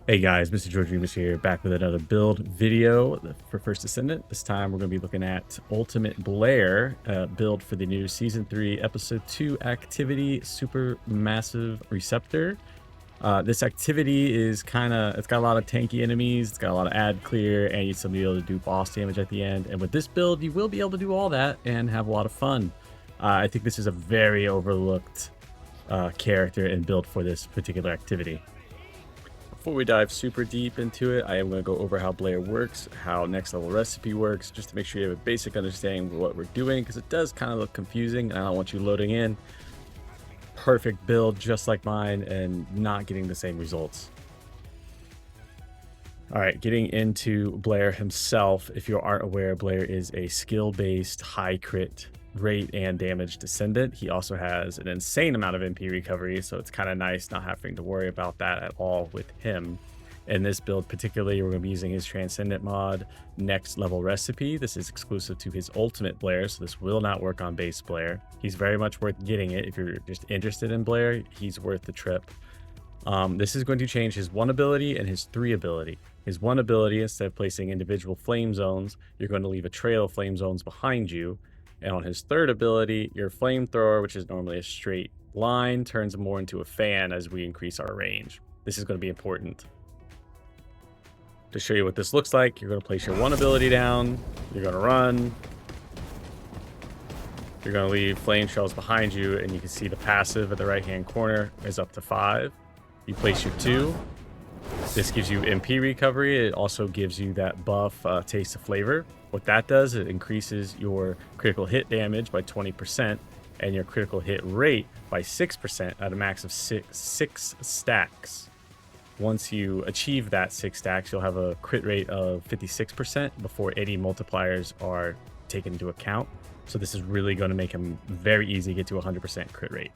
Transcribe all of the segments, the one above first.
Hey guys, Mr. George Remus here, back with another build video for First Descendant. This time we're going to be looking at Ultimate Blair build for the new Season 3, Episode 2 activity, Supermassive Receptor. This activity is it's got a lot of tanky enemies, it's got a lot of ad clear, and you still be able to do boss damage at the end. And with this build, you will be able to do all that and have a lot of fun. I think this is a very overlooked character and build for this particular activity. Before we dive super deep into it, I am going to go over how Blair works, how next level recipe works, just to make sure you have a basic understanding of what we're doing, because it does kind of look confusing, and I don't want you loading in perfect build just like mine and not getting the same results. All right, getting into Blair himself. If you aren't aware, Blair is a skill-based high crit rate and damage descendant. He also has an insane amount of MP recovery, so it's kind of nice not having to worry about that at all with him. In this build particularly, we're going to be using his Transcendent mod, Next Level Recipe. This is exclusive to his Ultimate Blair, so this will not work on base Blair. He's very much worth getting it. If you're just interested in Blair, he's worth the trip. This is going to change his 1 ability and his 3 ability. His 1 ability, instead of placing individual flame zones, you're going to leave a trail of flame zones behind you. And on his 3rd ability, your flamethrower, which is normally a straight line, turns more into a fan as we increase our range. This is going to be important. To show you what this looks like, you're going to place your 1 ability down, you're going to run, you're going to leave flame shells behind you, and you can see the passive at the right hand corner is up to 5. You place your 2. This gives you MP recovery. It also gives you that buff taste of flavor. What that does, it increases your critical hit damage by 20% and your critical hit rate by 6% at a max of six stacks. Once you achieve that 6 stacks, you'll have a crit rate of 56% before any multipliers are taken into account. So this is really going to make him very easy to get to 100% crit rate.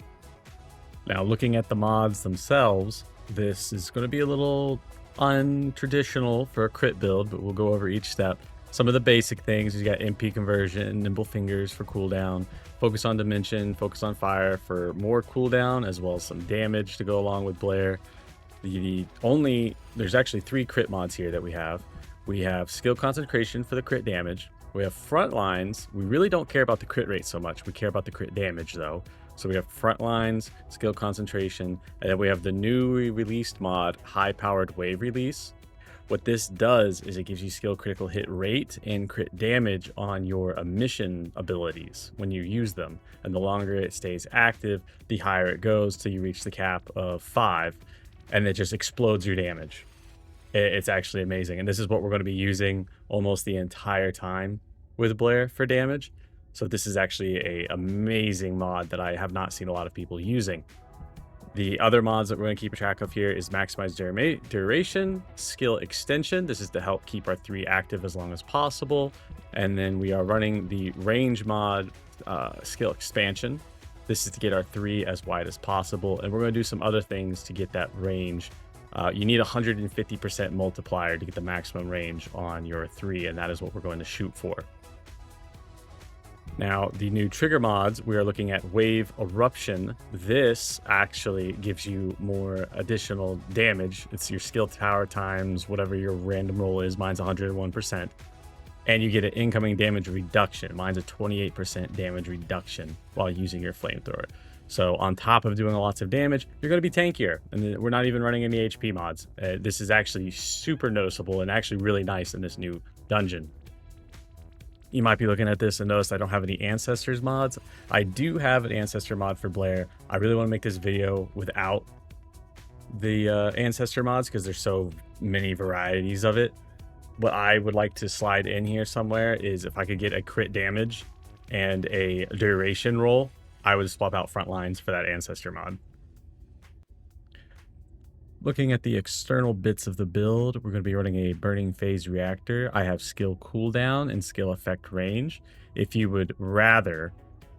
Now, looking at the mods themselves, this is going to be a little untraditional for a crit build, but we'll go over each step. Some of the basic things, you got MP conversion, nimble fingers for cooldown, focus on dimension, focus on fire for more cooldown, as well as some damage to go along with Blair. There's actually 3 crit mods here that we have. We have skill concentration for the crit damage. We have front lines. We really don't care about the crit rate so much. We care about the crit damage though. So we have front lines, skill concentration, and then we have the newly released mod, high powered wave release. What this does is it gives you skill critical hit rate and crit damage on your emission abilities when you use them. And the longer it stays active, the higher it goes till you reach the cap of 5, and it just explodes your damage. It's actually amazing. And this is what we're going to be using almost the entire time with Blair for damage. So this is actually an amazing mod that I have not seen a lot of people using. The other mods that we're going to keep track of here is maximize duration, skill extension. This is to help keep our 3 active as long as possible. And then we are running the range mod, skill expansion. This is to get our 3 as wide as possible. And we're going to do some other things to get that range. You need 150% multiplier to get the maximum range on your 3, and that is what we're going to shoot for. Now, the new trigger mods, we are looking at Wave Eruption. This actually gives you more additional damage. It's your skill tower times whatever your random roll is. Mine's 101%. And you get an incoming damage reduction. Mine's a 28% damage reduction while using your flamethrower. So on top of doing lots of damage, you're going to be tankier. And we're not even running any HP mods. This is actually super noticeable and actually really nice in this new dungeon. You might be looking at this and notice I don't have any Ancestors mods. I do have an Ancestor mod for Blair. I really want to make this video without the Ancestor mods because there's so many varieties of it. What I would like to slide in here somewhere is if I could get a crit damage and a duration roll, I would swap out front lines for that Ancestor mod. Looking at the external bits of the build, we're going to be running a burning phase reactor. I have skill cooldown and skill effect range. If you would rather,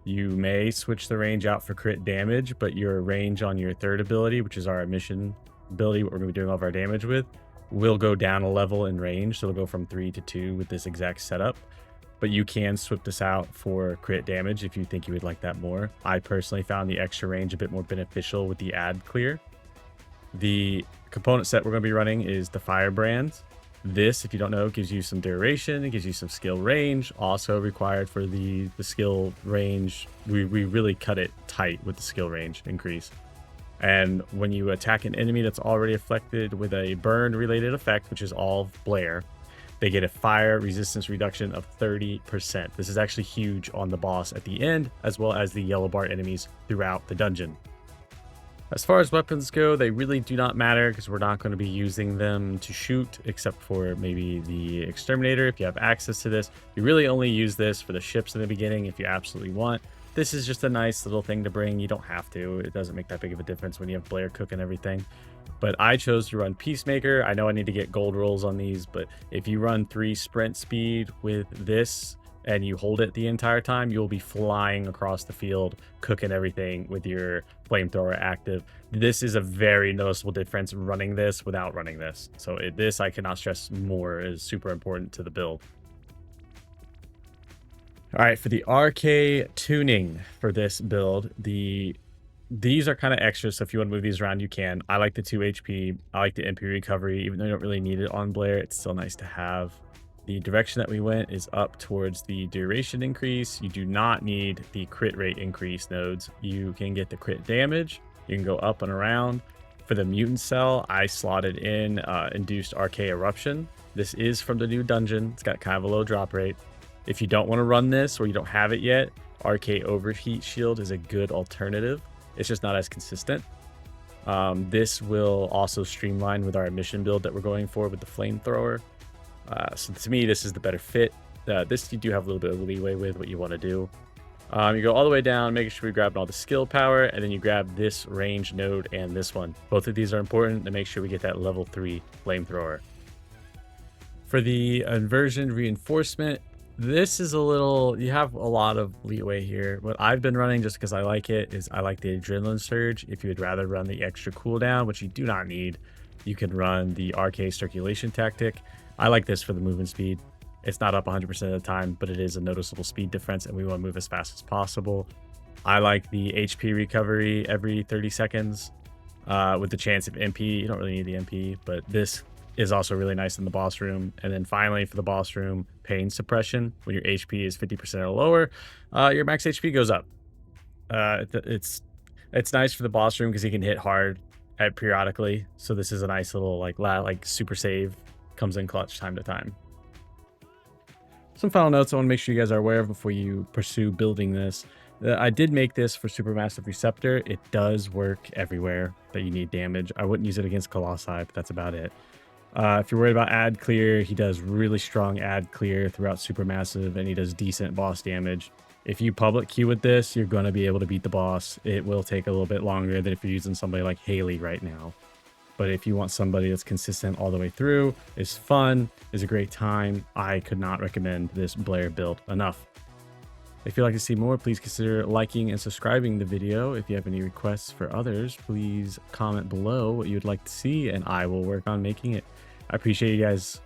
you may switch the range out for crit damage, but your range on your 3rd ability, which is our emission ability, what we're going to be doing all of our damage with, will go down a level in range. So it'll go from 3 to 2 with this exact setup. But you can swip this out for crit damage if you think you would like that more. I personally found the extra range a bit more beneficial with the ad clear. The Component set we're going to be running is the Firebrand. This, if you don't know, gives you some duration, it gives you some skill range. Also required for the skill range, we really cut it tight with the skill range increase. And when you attack an enemy that's already afflicted with a burn related effect, which is all of Blair, they get a fire resistance reduction of 30%. This is actually huge on the boss at the end, as well as the yellow bar enemies throughout the dungeon. As far as weapons go, they really do not matter because we're not going to be using them to shoot, except for maybe the exterminator. If you have access to this, you really only use this for the ships in the beginning if you absolutely want. This is just a nice little thing to bring. You don't have to. It doesn't make that big of a difference when you have Blair cooking everything. But I chose to run Peacemaker. I know I need to get gold rolls on these, but if you run 3 sprint speed with this and you hold it the entire time, you'll be flying across the field, cooking everything with your flamethrower active. This is a very noticeable difference running this without running this. So this, I cannot stress more, is super important to the build. All right, for the Arche tuning for this build, these are kind of extra, so if you want to move these around, you can. I like the 2 HP. I like the MP recovery. Even though you don't really need it on Blair, it's still nice to have. The direction that we went is up towards the duration increase. You do not need the crit rate increase nodes. You can get the crit damage. You can go up and around. For the mutant cell, I slotted in induced Arche eruption. This is from the new dungeon. It's got kind of a low drop rate. If you don't want to run this or you don't have it yet, Arche overheat shield is a good alternative. It's just not as consistent. This will also streamline with our emission build that we're going for with the flamethrower. So to me, this is the better fit. This you do have a little bit of leeway with what you want to do. You go all the way down, making sure we grab all the skill power, and then you grab this range node and this one. Both of these are important to make sure we get that level 3 flamethrower. For the inversion reinforcement, this is a little, you have a lot of leeway here. What I've been running, just because I like it, is I like the adrenaline surge. If you would rather run the extra cooldown, which you do not need, you can run the Arche circulation tactic. I like this for the movement speed. It's not up 100% of the time, but it is a noticeable speed difference, and we want to move as fast as possible. I like the HP recovery every 30 seconds with the chance of MP. You don't really need the MP, but this is also really nice in the boss room. And then finally, for the boss room, pain suppression. When your HP is 50% or lower, your max HP goes up. It's nice for the boss room because he can hit hard periodically. So this is a nice little like super save, comes in clutch time to time. Some final notes I want to make sure you guys are aware of before you pursue building this. I did make this for Supermassive Receptor. It does work everywhere that you need damage. I wouldn't use it against Colossi, but that's about it. If you're worried about ad clear, he does really strong ad clear throughout Supermassive, and he does decent boss damage. If you public queue with this, you're going to be able to beat the boss. It will take a little bit longer than if you're using somebody like Haley right now. But if you want somebody that's consistent all the way through, is fun, is a great time, I could not recommend this Blair build enough. If you'd like to see more, please consider liking and subscribing the video. If you have any requests for others, please comment below what you would like to see, and I will work on making it. I appreciate you guys